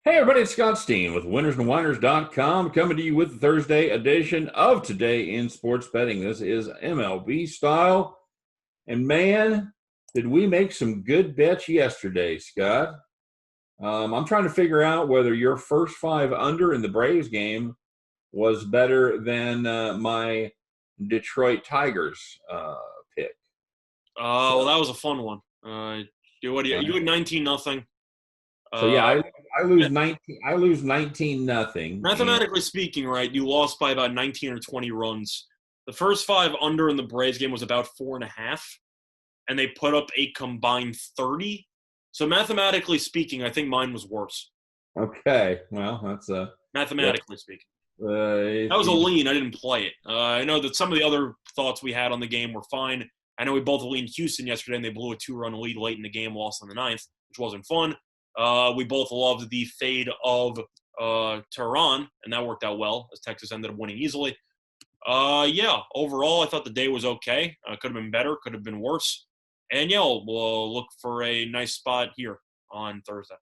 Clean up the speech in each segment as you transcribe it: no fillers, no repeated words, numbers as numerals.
Hey everybody, it's Scott Steen with winnersandwhiners.com coming to you with the Thursday edition of Today in Sports Betting. This is MLB style. And man, did we make some good bets yesterday, Scott. I'm trying to figure out whether your first five under in the Braves game was better than my Detroit Tigers pick. Well, So, that was a fun one. You had 19-0. so yeah, Uh, I lose 19. I lose 19-0. And Mathematically speaking, right, you lost by about 19 or 20 runs. The first five under in the Braves game was about 4.5, and they put up a combined 30. So mathematically speaking, I think mine was worse. okay, well, that's yeah. Mathematically speaking, that was a If lean. I didn't play it. I know that some of the other thoughts we had on the game were fine. I know we both leaned Houston yesterday, and they blew a 2-run lead late in the game, lost in the ninth, which wasn't fun. We both loved the fade of Tehran, and that worked out well as Texas ended up winning easily. Yeah, overall, I thought the day was okay. Could have been better, could have been worse. And yeah, we'll look for a nice spot here on Thursday.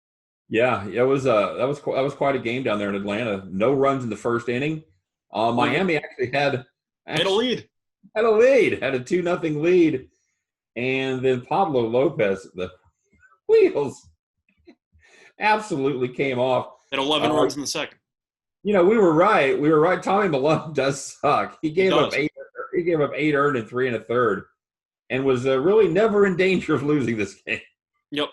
Yeah, it was that was quite a game down there in Atlanta. No runs in the first inning. Miami Had a actually lead. had a lead, had a 2-0 lead, and then Pablo Lopez, the wheels absolutely came off. Had 11 Uh, runs in the second. we were right. We were right. Tommy Malone does suck. He does. He gave up 8 earned and 3 1/3, and was really never in danger of losing this game. Yep.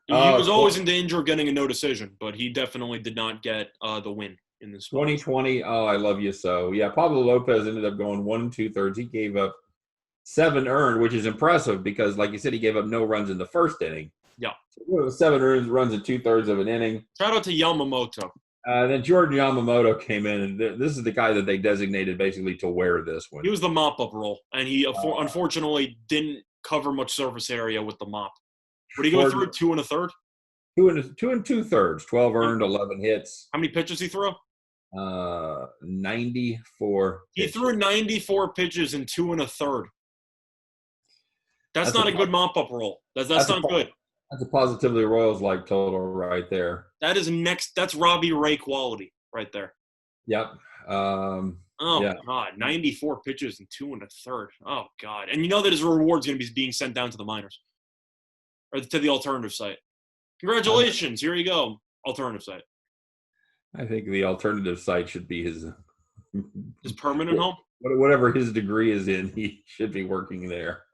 He was Uh, always in danger of getting a no decision, but he definitely did not get the win in this spot. 2020. Oh, I love you so. Yeah, Pablo Lopez ended up going 1 2/3. He gave up 7 earned, which is impressive because, like you said, he gave up no runs in the first inning. Yeah. So 7 runs in 2/3 of an inning. Shout out to Yamamoto. Then Jordan Yamamoto came in, and this is the guy that they designated basically to wear this one. He was the mop-up role, and he unfortunately didn't cover much surface area with the mop. Would he go through 2 1/3? 2 2/3, 12 earned, 11 hits. How many pitches he threw? 94. He threw 94 pitches in 2 1/3. That's That's a not a good mop-up role. That's that's a not good. that's a positively Royals like total right there. That's Robbie Ray quality right there. Yep. Oh, Yeah. God. 94 pitches in 2 1/3. Oh, God. And you know that his reward's going to be being sent down to the minors or to the alternative site. Congratulations. Here you go. Alternative site. I think the alternative site should be his Permanent home? whatever his degree is in. He should be working there.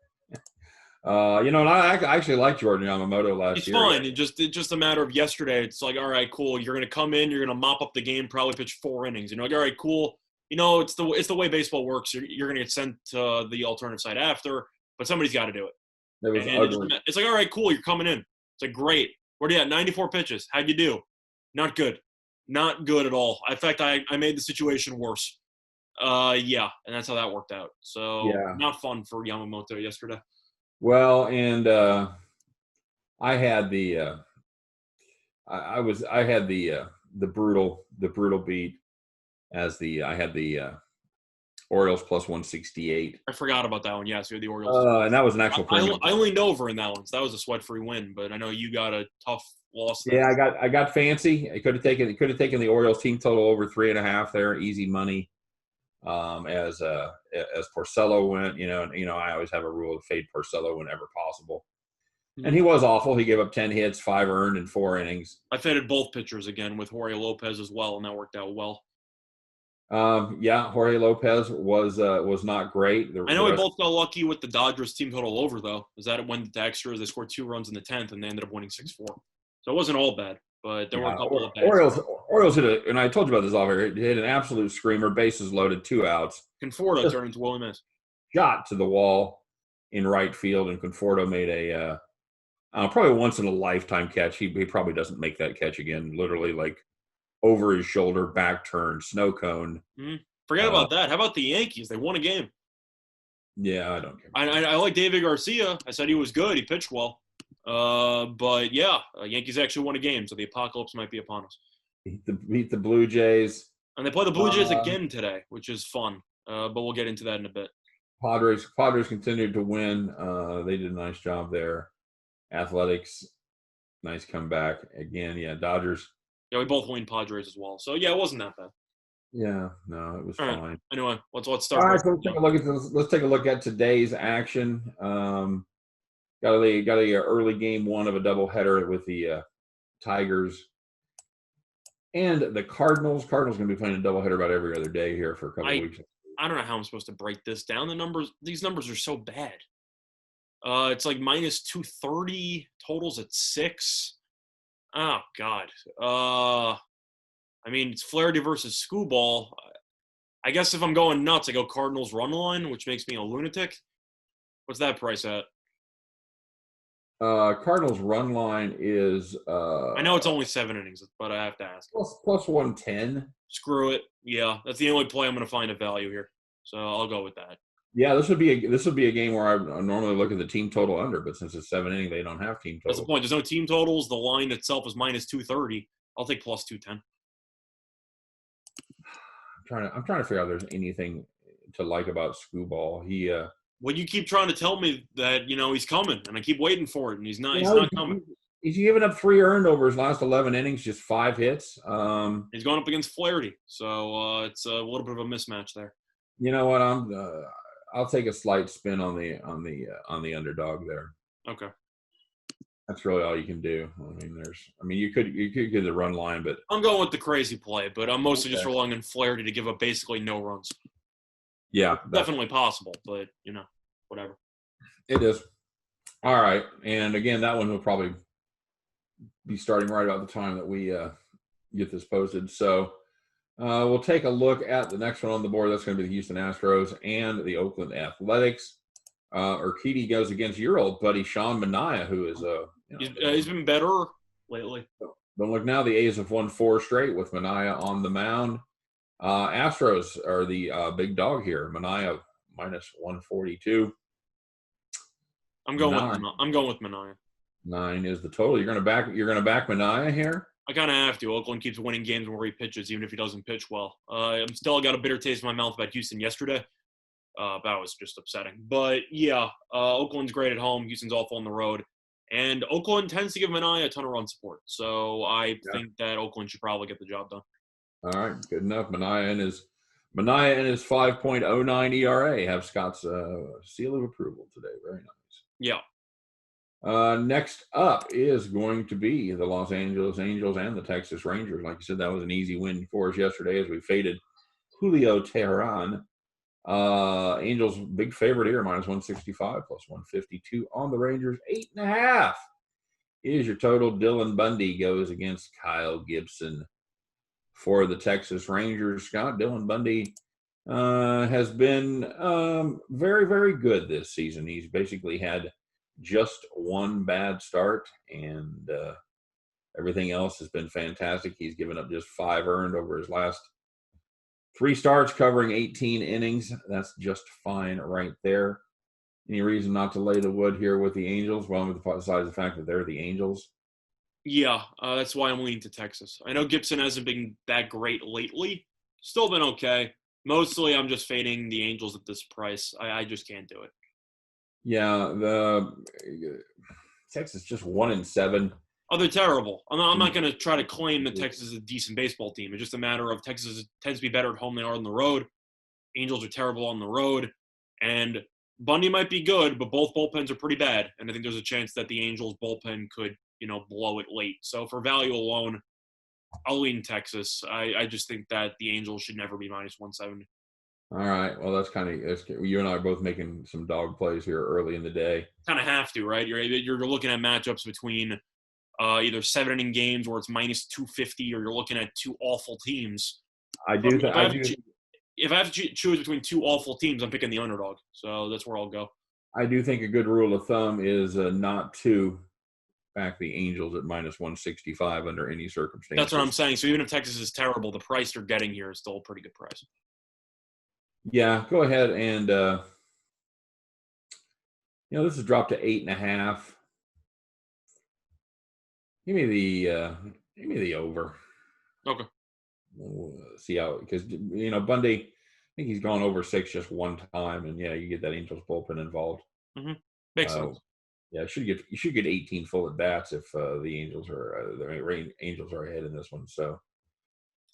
And I actually liked Jordan Yamamoto last year. He's fine. It's just a matter of yesterday. It's like, all right, cool. You're going to come in. You're going to mop up the game, probably pitch 4 innings. Like, all right, cool. It's the way baseball works. You're going to get sent to the alternative side after, but somebody's got to do it. It was And ugly. it's like, all right, cool. You're coming in. It's like, great. What are you at? 94 pitches. How'd you do? Not good. Not good at all. In fact, I made the situation worse. Yeah, and that's how that worked out. So Yeah. not fun for Yamamoto yesterday. Well, and I had the I had the brutal beat as I had the Orioles plus 168. I forgot about that one. Yes, you had the Orioles. And that was an actual premium. I leaned over in that one, so that was a sweat-free win. But I know you got a tough loss there. Yeah, I got fancy. I could have taken the Orioles team total over 3.5 there, easy money. As Porcello went, I always have a rule to fade Porcello whenever possible. And he was awful. He gave up 10 hits, 5 earned in 4 innings. I faded both pitchers again with Jorge Lopez as well, and that worked out well. Yeah, Jorge Lopez was not great. I know we both got lucky with the Dodgers team total over, though. Is that it went to extras? They scored 2 runs in the 10th, and they ended up winning 6-4. So it wasn't all bad, but there were a couple of bad. Orioles hit and I told you about this off here, hit an absolute screamer, bases loaded, 2 outs. Conforto turned into Willie Mays. Shot to the wall in right field, and Conforto made a probably once in a lifetime catch. He probably doesn't make that catch again. Literally, like over his shoulder, back turn, snow cone. Forget about that. How about the Yankees? They won a game. Yeah, I don't care. I like David Garcia. I said he was good. He pitched well. But yeah, Yankees actually won a game, so the apocalypse might be upon us. Beat the Blue Jays. And they play the Blue Jays again today, which is fun. But we'll get into that in a bit. Padres continued to win. They did a nice job there. Athletics, nice comeback. Again, yeah, Dodgers Yeah, we both leaned Padres as well. So, yeah, it wasn't that bad. Yeah, no, it was All right. fine. Anyway, let's All start. right, so let's take a look at this. Let's take a look at today's action. Got a early game one of a doubleheader with the Tigers and the Cardinals. Cardinals going to be playing a doubleheader about every other day here for a couple of weeks. I don't know how I'm supposed to break this down. These numbers are so bad. It's like minus 230, totals at 6. Oh, God. I mean, it's Flaherty versus Screwball. I guess if I'm going nuts, I go Cardinals run line, which makes me a lunatic. What's that price at? Cardinals run line is I know it's only 7 innings, but I have to ask. plus 110. Screw it. Yeah, that's the only play I'm going to find a value here. So I'll go with that. Yeah, this would be a game where I normally look at the team total under, but since it's 7 inning, they don't have team totals. That's the point. There's no team totals. The line itself is minus 230. I'll take plus 210. I'm trying to figure out if there's anything to like about Screwball. Well, you keep trying to tell me that he's coming, and I keep waiting for it, and he's not coming. He's given up 3 earned over his last 11 innings, just 5 hits. He's going up against Flaherty, so it's a little bit of a mismatch there. You know what? I'll take a slight spin on the underdog there. Okay. That's really all you can do. You could get the run line, but I'm going with the crazy play, but I'm mostly just relying on Flaherty to give up basically no runs. Yeah, definitely possible, but whatever. It is. All right, and again, that one will probably be starting right about the time that we get this posted. So we'll take a look at the next one on the board. That's going to be the Houston Astros and the Oakland Athletics. Urquidy goes against your old buddy Sean Manaea, who is he's been better lately. But look now, the A's have won 4 straight with Manaea on the mound. Astros are the big dog here. Manaea minus 142. I'm going with Manaea. 9 is the total. You're gonna back Manaea here? I kind of have to. Oakland keeps winning games where he pitches, even if he doesn't pitch well. I'm still got a bitter taste in my mouth about Houston yesterday. That was just upsetting. But yeah, Oakland's great at home. Houston's awful on the road. And Oakland tends to give Manaea a ton of run support. So I think that Oakland should probably get the job done. All right, good enough. Manaea and his 5.09 ERA have Scott's seal of approval today. Very nice. Yeah. Next up is going to be the Los Angeles Angels and the Texas Rangers. Like you said, that was an easy win for us yesterday as we faded Julio Teheran. Angels big favorite here, minus 165 plus 152 on the Rangers. 8.5 is your total. Dylan Bundy goes against Kyle Gibson for the Texas Rangers. Scott, Dylan Bundy has been very, very good this season. He's basically had just one bad start, and everything else has been fantastic. He's given up just 5 earned over his last 3 starts, covering 18 innings. That's just fine right there. Any reason not to lay the wood here with the Angels? Well, besides the fact that they're the Angels. Yeah, that's why I'm leaning to Texas. I know Gibson hasn't been that great lately. Still been okay. Mostly I'm just fading the Angels at this price. I just can't do it. Yeah, the Texas just 1-7. Oh, they're terrible. I'm not going to try to claim that Texas is a decent baseball team. It's just a matter of Texas tends to be better at home than they are on the road. Angels are terrible on the road. And Bundy might be good, but both bullpens are pretty bad. And I think there's a chance that the Angels bullpen could, blow it late. So for value alone, I'll lean Texas. I just think that the Angels should never be minus 170. All right. Well, that's you and I are both making some dog plays here early in the day. Kind of have to, right? You're looking at matchups between either 7-inning games where it's minus 250, or you're looking at 2 awful teams. If I have to choose between 2 awful teams, I'm picking the underdog. So that's where I'll go. I do think a good rule of thumb is not to back the Angels at minus 165 under any circumstances. That's what I'm saying. So even if Texas is terrible, the price they're getting here is still a pretty good price. Yeah, go ahead and this has dropped to 8.5. Give me the over. Okay. We'll see how, because Bundy, I think he's gone over 6 just one time, and yeah, you get that Angels bullpen involved. Mm-hmm. Makes sense. Yeah, you should get 18 full at bats if the Angels are ahead in this one. So,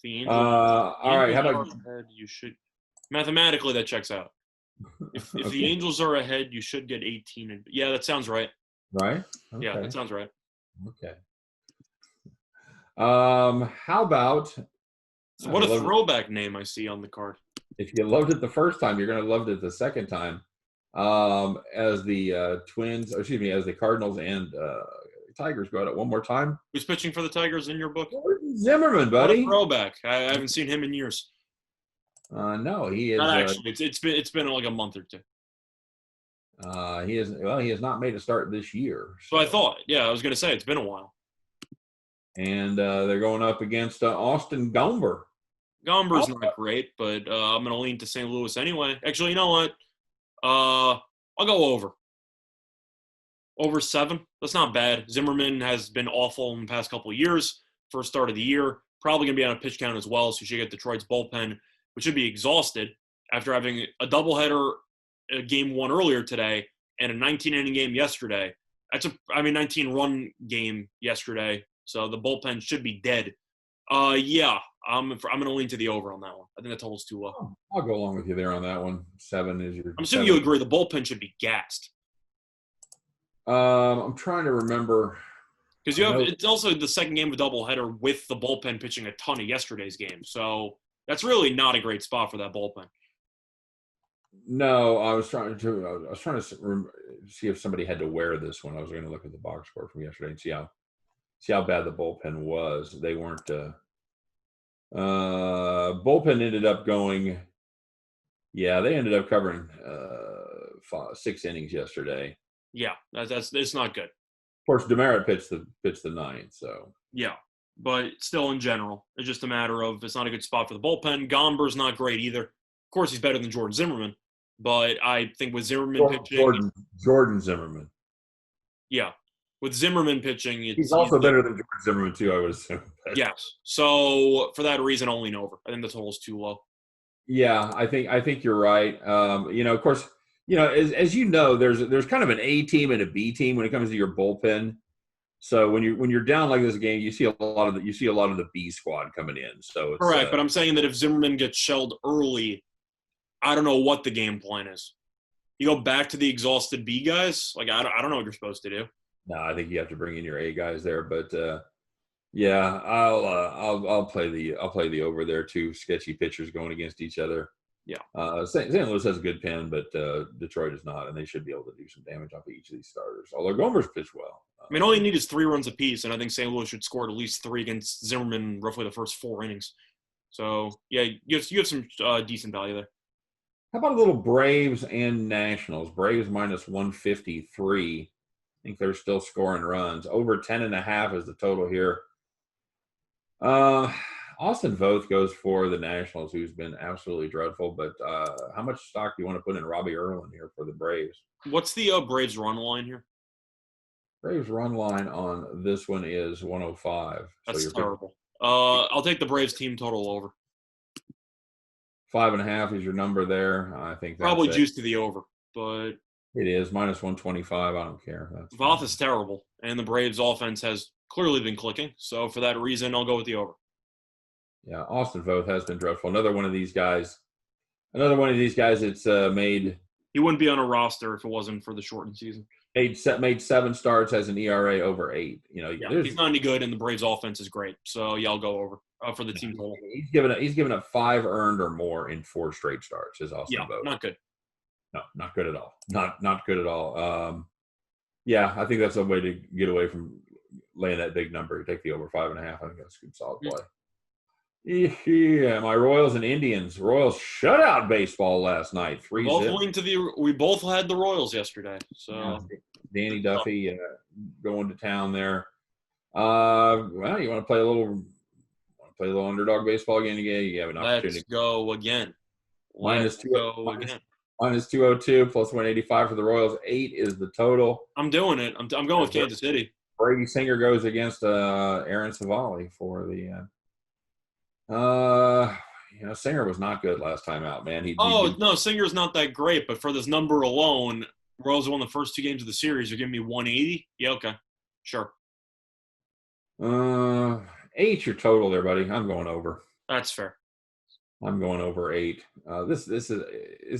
The all right. How Angels are about ahead, you should mathematically that checks out. If the okay, Angels are ahead, you should get 18. Yeah, that sounds right. right? Yeah, Okay, that sounds right. okay. How about So if what you a loved it, throwback name I see on the card. if you loved it the first time, you're gonna love it the second time. As the as the Cardinals and Tigers go at it one more time. Who's pitching for the Tigers in your book? Jordan Zimmerman, What a buddy. throwback! I haven't seen him in years. No, he Not is. actually. It's been like a month or two. He is. Well, he has not made a start this year. So I So, thought. Yeah, I was gonna say it's been a while. and they're going up against Austin Gomber. Gomber's Oh, not great, but I'm gonna lean to St. Louis anyway. Actually, you know what? I'll go over. Over 7. That's not bad. Zimmerman has been awful in the past couple of years. First start of the year. Probably going to be on a pitch count as well, so you should get Detroit's bullpen, which should be exhausted after having a doubleheader game 1 earlier today and a 19-inning game yesterday. 19-run game yesterday, so the bullpen should be dead. Yeah, I'm going to lean to the over on that one. I think that total's too low. I'll go along with you there on that one. 7 is your. I'm assuming 7. you agree the bullpen should be gassed. I'm trying to remember. Because it's also the second game of a doubleheader with the bullpen pitching a ton of yesterday's game. So that's really not a great spot for that bullpen. No, I was trying to see if somebody had to wear this one. I was going to look at the box score from yesterday and see how bad the bullpen was. They weren't. Bullpen ended up going. Yeah, they ended up covering 6 innings yesterday. Yeah, that's it's not good. Of course, Demerit pitched the 9th. So yeah, but still, in general, it's just a matter of it's not a good spot for the bullpen. Gomber's not great either. Of course, he's better than Jordan Zimmerman, but I think with Zimmerman pitching, Jordan Zimmerman. Yeah, with Zimmerman pitching, he's also better than Jordan Zimmerman too, I would assume. Yes. So for that reason, I'll lean over. I think the total's too low. Yeah, I think you're right. Of course, as you know, there's kind of an A team and a B team when it comes to your bullpen. So when you're down like this game, you see a lot of the B squad coming in. So it's, correct, but I'm saying that if Zimmerman gets shelled early, I don't know what the game plan is. You go back to the exhausted B guys. Like I don't know what you're supposed to do. No, I think you have to bring in your A guys there. But yeah, I'll play the over there. 2 sketchy pitchers going against each other. Yeah. St. Louis has a good pen, but Detroit is not, and they should be able to do some damage off of each of these starters. Although Gomer's pitched well. I mean, all you need is 3 runs apiece, and I think St. Louis should score at least 3 against Zimmerman roughly the first 4 innings. So, yeah, you have some decent value there. How about a little Braves and Nationals? Braves minus 153. I think they're still scoring runs. Over 10.5 is the total here. Austin Voth goes for the Nationals, who's been absolutely dreadful. But how much stock do you want to put in Robbie Erlin here for the Braves? What's the Braves run line here? Braves run line on this one is 105. That's terrible. I'll take the Braves team total over. 5.5 is your number there. I think that's probably juice to the over, but it is minus 125. I don't care. Voth is terrible, and the Braves offense has clearly been clicking. So for that reason, I'll go with the over. Yeah, Austin Voth has been dreadful. Another one of these guys that's made. He wouldn't be on a roster if it wasn't for the shortened season. Made 7 starts, has an ERA over 8. He's not any good, and the Braves offense is great. So yeah, I'll go over for the team total. He's given up 5 earned or more in 4 straight starts. Is Austin Voth. Not good. No, not good at all. Not good at all. Yeah, I think that's a way to get away from laying that big number. You take the over 5.5. I think that's a good solid play. Yeah, my Royals and Indians. Royals shutout baseball last night. 3-0. We both had the Royals yesterday. So yeah, Danny Duffy going to town there. Well, you want to play a little underdog baseball again? You have an opportunity. Let's go again. Minus 202 plus 185 for the Royals. 8 is the total. I'm doing it. I'm going with Kansas City. Brady Singer goes against Aaron Savali for the. Singer was not good last time out, man. No, Singer's not that great, but for this number alone, Royals won the first 2 games of the series. You're giving me 180? Yeah, okay. Sure. 8's your total there, buddy. I'm going over. That's fair. I'm going over 8. This is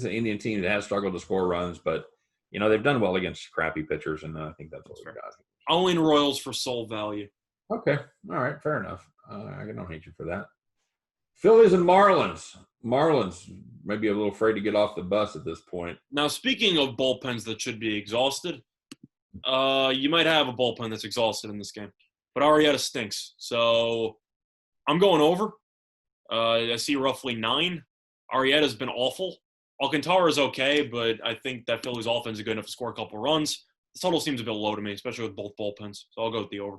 an Indian team that has struggled to score runs, but they've done well against crappy pitchers, and I think that's what we got. I'll lean Royals for soul value. Okay, all right, fair enough. I don't hate you for that. Phillies and Marlins. Marlins may be a little afraid to get off the bus at this point. Now, speaking of bullpens that should be exhausted, you might have a bullpen that's exhausted in this game, but Arrieta stinks. So I'm going over. I see roughly 9. Arrieta's been awful. Alcantara's okay, but I think that Phillies offense is good enough to score a couple of runs. The total seems a bit low to me, especially with both bullpens. So I'll go with the over.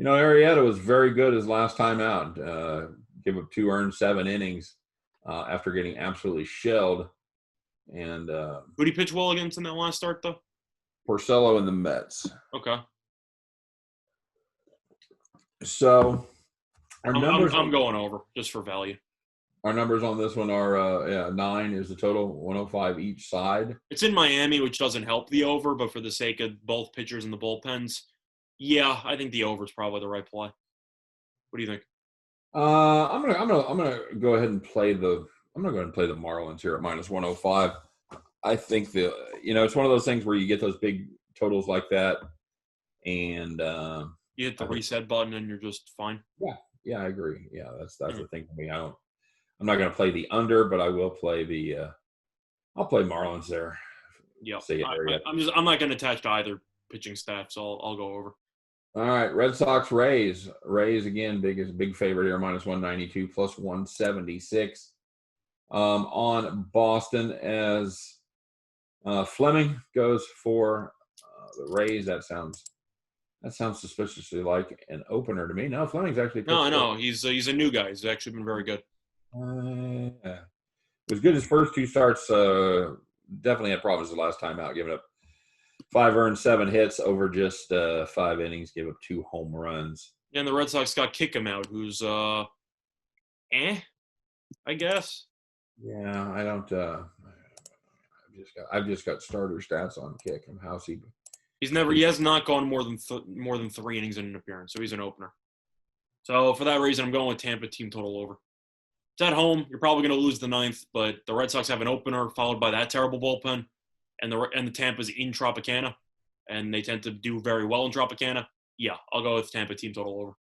Arrieta was very good his last time out. Give up 2 earned 7 innings after getting absolutely shelled. And who did he pitch well against in that last start, though? Porcello and the Mets. Okay. So I'm going over just for value. Our numbers on this one are 9 is the total, 105 each side. It's in Miami, which doesn't help the over, but for the sake of both pitchers and the bullpens, yeah, I think the over is probably the right play. What do you think? I'm gonna go ahead and play the Marlins here at -105. I think it's one of those things where you get those big totals like that, and you hit the reset button and you're just fine. Yeah, I agree. Yeah, that's the thing for me. I'm not going to play the under, but I will play I'll play Marlins there. Yeah, I'm not going to attach to either pitching staff, so I'll go over. All right, Red Sox Rays. Rays again, big favorite here, -192 plus 176 on Boston as Fleming goes for the Rays. That sounds suspiciously like an opener to me. No, Fleming's actually no. He's a new guy. He's actually been very good. It was good his first 2 starts. Definitely had problems the last time out, giving up 5 earned 7 hits over just 5 innings, gave up 2 home runs. Yeah, and the Red Sox got Kickham out, who's I guess. Yeah, I don't. I've just got starter stats on Kickham. How's he? He has not gone more than 3 innings in an appearance, so he's an opener. So for that reason, I'm going with Tampa team total over. It's at home. You're probably going to lose the 9th, but the Red Sox have an opener followed by that terrible bullpen, and the Tampa's in Tropicana, and they tend to do very well in Tropicana. Yeah, I'll go with Tampa team total over.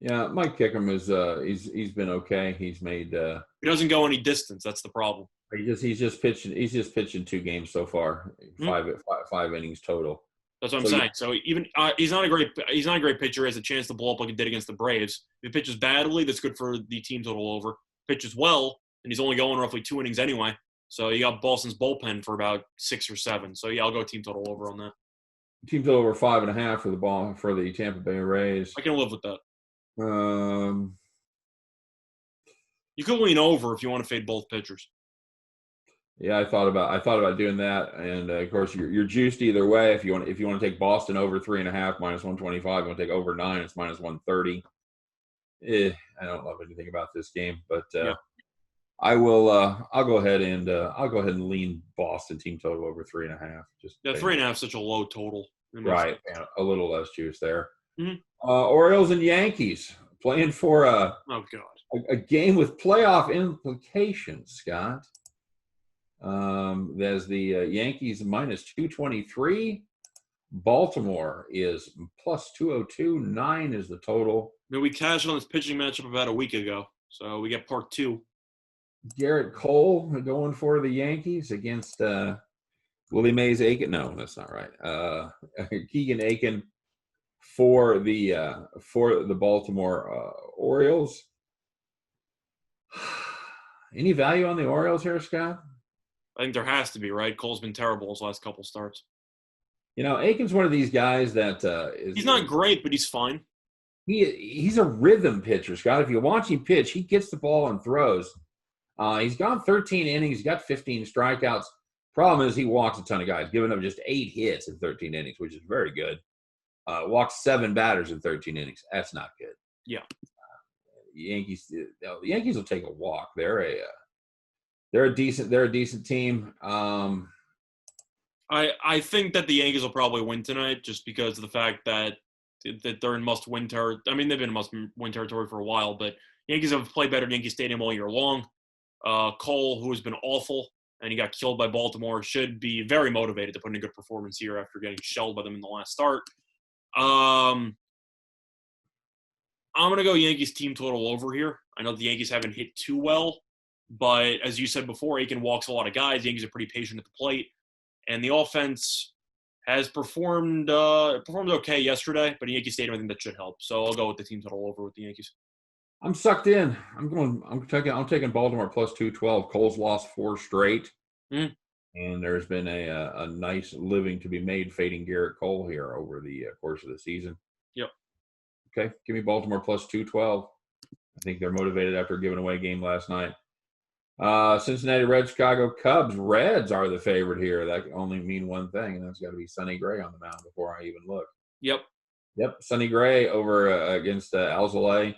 Yeah, Mike Kickham is he's been okay. He's made he doesn't go any distance. That's the problem. He's just pitching 2 games so far, 5 innings total. That's what I'm saying. So even he's not a great pitcher. He has a chance to blow up like he did against the Braves. If he pitches badly, that's good for the team total over. Pitches well, and he's only going roughly 2 innings anyway. So you got Boston's bullpen for about 6 or 7. So yeah, I'll go team total over on that. Team total over 5.5 for the Tampa Bay Rays. I can live with that. You could lean over if you want to fade both pitchers. Yeah, I thought about doing that, and of course you're juiced either way. If you want to take Boston over 3.5 -125, you want to take over 9, it's -130. I don't love anything about this game, but I will. I'll go ahead and lean Boston team total over 3.5. Just 3.5 is such a low total. Right, a little less juice there. Mm-hmm. Orioles and Yankees playing for a game with playoff implications, Scott. There's the Yankees -223. Baltimore is +202. 9 is the total. We cashed on this pitching matchup about a week ago, so we get part 2. Garrett Cole going for the Yankees against Willie Mays Aiken. No, that's not right. Keegan Aiken for the Baltimore Orioles. Any value on the Orioles here, Scott? I think there has to be, right? Cole's been terrible his last couple starts. Aiken's one of these guys that he's not great, but he's fine. He's a rhythm pitcher, Scott. If you watch him pitch, he gets the ball and throws. He's gone 13 innings. He's got 15 strikeouts. Problem is he walks a ton of guys, giving up just 8 hits in 13 innings, which is very good. Walks 7 batters in 13 innings. That's not good. Yeah. The Yankees will take a walk. They're a decent team. I think that the Yankees will probably win tonight just because of the fact that they're in must-win territory. I mean, they've been in must-win territory for a while, but Yankees have played better at Yankee Stadium all year long. Cole, who has been awful, and he got killed by Baltimore, should be very motivated to put in a good performance here after getting shelled by them in the last start. I'm going to go Yankees team total over here. I know the Yankees haven't hit too well, but as you said before, Aiken walks a lot of guys. The Yankees are pretty patient at the plate, and the offense has performed okay yesterday, but in Yankee Stadium, I think that should help. So I'll go with the team total over with the Yankees. I'm sucked in. I'm taking Baltimore plus 212. Cole's lost 4 straight. Mm. And there's been a nice living to be made fading Garrett Cole here over the course of the season. Yep. Okay, give me Baltimore plus 212. I think they're motivated after giving away a game last night. Cincinnati Reds, Chicago Cubs. Reds are the favorite here. That can only mean one thing, and that's got to be Sonny Gray on the mound before I even look. Yep. Sonny Gray over against Alzolay.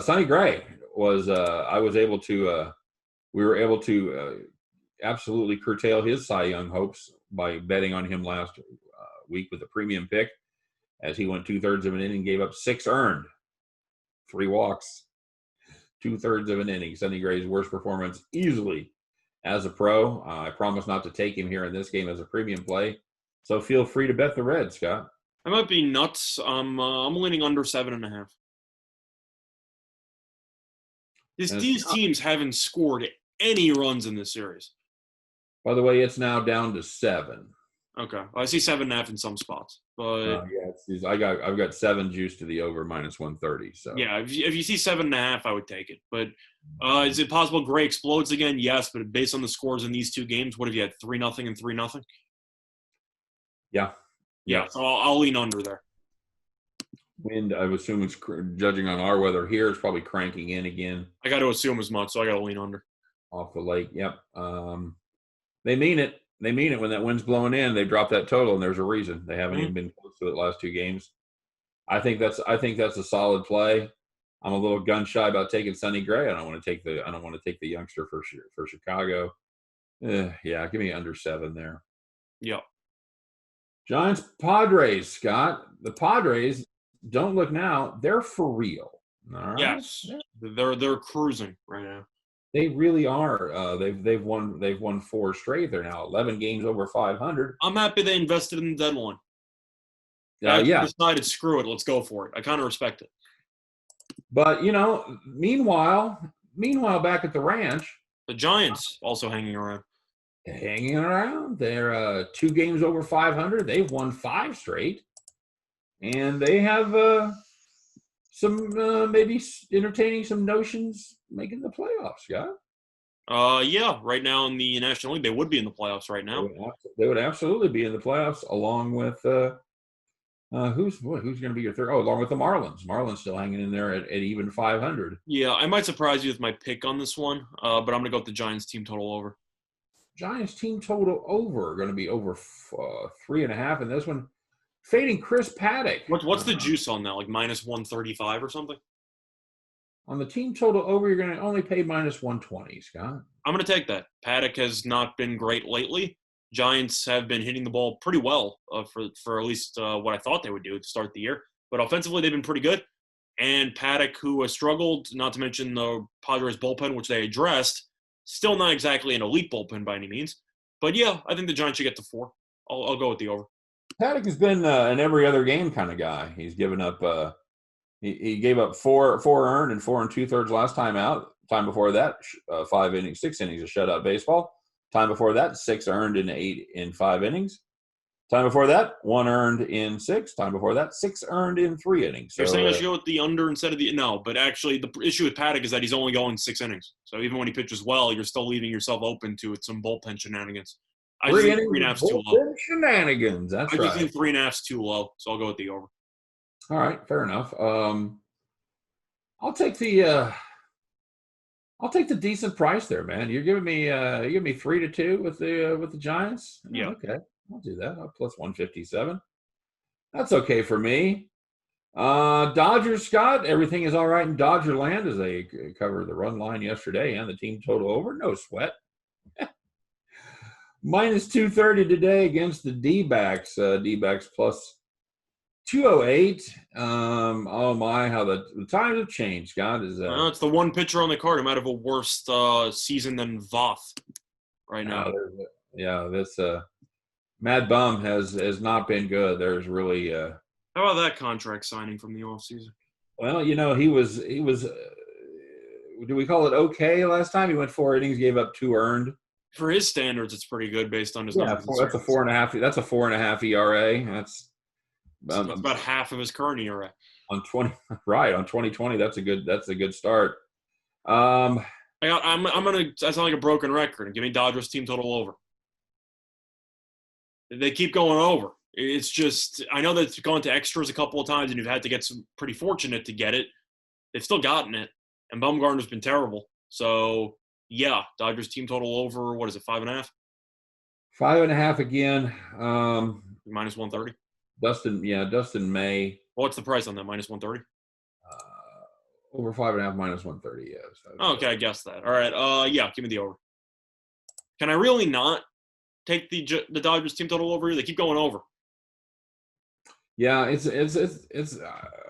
Sonny Gray was we were able to absolutely curtail his Cy Young hopes by betting on him last week with a premium pick, as he went 2/3 of an inning, gave up 6 earned, 3 walks, 2/3 of an inning. Sonny Gray's worst performance easily as a pro. I promise not to take him here in this game as a premium play, so feel free to bet the Reds, Scott. I might be nuts. I'm leaning under 7.5. These teams haven't scored any runs in this series. By the way, it's now down to 7. Okay, well, I see 7.5 in some spots, but I've got 7 juice to the over minus 130. So yeah, if you see 7.5, I would take it. But is it possible Gray explodes again? Yes, but based on the scores in these 2 games, what have you had? 3-0 and 3-0. Yeah. So I'll lean under there. Wind, I would assume, it's judging on our weather here, it's probably cranking in again. I got to assume as much, so I got to lean under. Off the lake, yep. They mean it. They mean it when that wind's blowing in. They drop that total, and there's a reason. They haven't even been close to it the last 2 games. I think that's a solid play. I'm a little gun shy about taking Sonny Gray. I don't want to take the youngster for Chicago. Yeah, give me under 7 there. Yep. Giants Padres, Scott. The Padres, don't look now. They're for real. All right? Yes, they're cruising right now. They really are. They've won 4 straight. They're now 11 games over 500. I'm happy they invested in the deadline. Yeah. Decided, screw it, let's go for it. I kind of respect it. But meanwhile, back at the ranch, the Giants also hanging around. They're 2 games over 500. They've won 5 straight, and they have some maybe entertaining some notions making the playoffs. Yeah. Right now in the National League, they would be in the playoffs right now. They would absolutely be in the playoffs, along with who's going to be your third? Oh, along with the Marlins. Marlins still hanging in there at even 500. Yeah, I might surprise you with my pick on this one, but I'm going to go with the Giants team total over. Giants team total over, going to be over 3.5 in this one. Fading Chris Paddock. What's the juice on that? Like minus 135 or something? On the team total over, you're going to only pay minus 120, Scott. I'm going to take that. Paddock has not been great lately. Giants have been hitting the ball pretty well for at least what I thought they would do to start the year. But offensively, they've been pretty good. And Paddock, who has struggled, not to mention the Padres bullpen, which they addressed, still not exactly an elite bullpen by any means. But, yeah, I think the Giants should get to 4. I'll go with the over. Paddock has been an every other game kind of guy. He's given up he gave up 4 earned and 4 2/3 last time out. Time before that, 5 innings, 6 innings of shutout baseball. Time before that, 6 earned in 8 in 5 innings. Time before that, 1 earned in 6. Time before that, 6 earned in 3 innings. So, you're saying I should go with the under instead of the – no, but actually the issue with Paddock is that he's only going 6 innings. So even when he pitches well, you're still leaving yourself open to some bullpen shenanigans. I just think 3.5's too low. Shenanigans, that's right. I just think 3.5's too low, so I'll go with the over. All right, fair enough. I'll take the decent price there, man. You're giving me 3-2 with the Giants. Yeah. Okay, I'll do that. I'll plus 157. That's okay for me. Dodgers, Scott. Everything is all right in Dodger land as they covered the run line yesterday and the team total over. No sweat. Minus 230 today against the D-backs. D-backs plus 208. Oh my, how the times have changed. God is It's the one pitcher on the card who might have a worse season than Voth right now. This Mad Bum has not been good. There's really how about that contract signing from the offseason? Well, he was do we call it okay last time? He went 4 innings, gave up 2 earned. For his standards, it's pretty good based on his numbers. That's a 4.5. That's a 4.5 ERA. That's about half of his current ERA. On 2020, that's a good start. I'm gonna sound like a broken record and give me Dodgers team total over. They keep going over. It's just I know that it's gone to extras a couple of times and you've had to get some pretty fortunate to get it. They've still gotten it, and Bumgarner's been terrible. So yeah, Dodgers team total over. What is it? 5.5. 5.5 again. Minus 130. Dustin May. What's the price on that? Minus 130. Over 5.5, minus 130. Yes. Okay, I guessed that. All right. Yeah, give me the over. Can I really not take the Dodgers team total over here? They keep going over. Yeah, it's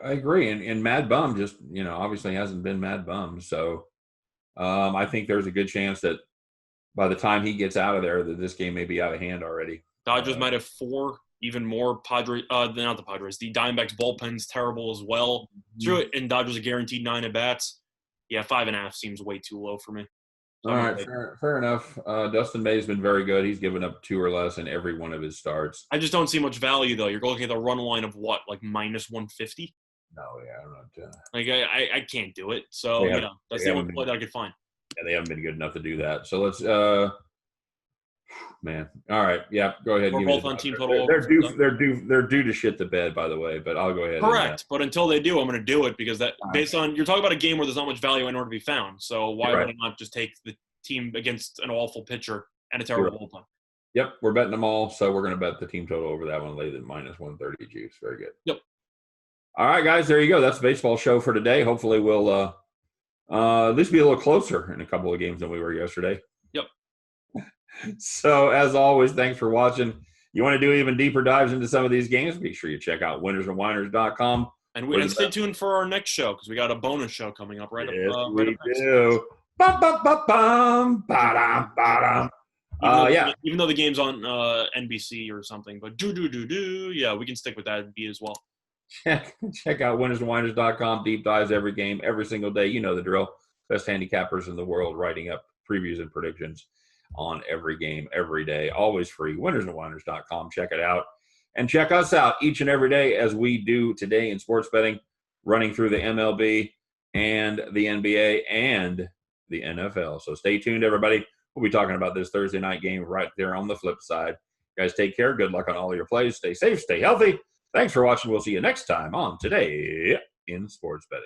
I agree. And Mad Bum just obviously hasn't been Mad Bum, so I think there's a good chance that by the time he gets out of there, that this game may be out of hand already. Dodgers might have 4, even more. Padres, not the Padres. The Diamondbacks bullpen's terrible as well. True, and Dodgers are guaranteed 9 at bats. Yeah, 5.5 seems way too low for me. So all right, fair enough. Dustin May's been very good. He's given up 2 or less in every one of his starts. I just don't see much value though. You're looking at the run line of what, like minus 150? No, yeah, I'm not. Like I can't do it. So that's the only play that I could find. Yeah, they haven't been good enough to do that. So let's, man. All right, yeah, go ahead. We're both on team total. They're due to shit the bed, by the way. But I'll go ahead. Correct, but until they do, I'm going to do it because based on you're talking about a game where there's not much value in order to be found. So why would I not just take the team against an awful pitcher and a terrible bullpen? Yep, we're betting them all, so we're going to bet the team total over that one, lay the minus 130 juice. Very good. Yep. All right, guys, there you go. That's the baseball show for today. Hopefully, we'll at least be a little closer in a couple of games than we were yesterday. Yep. So, as always, thanks for watching. You want to do even deeper dives into some of these games, be sure you check out winnersandwhiners.com. And stay tuned for our next show because we got a bonus show coming up right yes, up. We do. Bum, bum, bum, bum, ba-dum, ba-dum. Even though the game's on NBC or something, but yeah, we can stick with that beat as well. Check out winnersandwhiners.com. Deep dives every game, every single day. You know the drill. Best handicappers in the world writing up previews and predictions on every game, every day. Always free. winnersandwhiners.com. Check it out. And check us out each and every day as we do today in sports betting, running through the MLB and the NBA and the NFL. So stay tuned, everybody. We'll be talking about this Thursday night game right there on the flip side. Guys, take care. Good luck on all your plays. Stay safe. Stay healthy. Thanks for watching. We'll see you next time on Today in Sports Betting.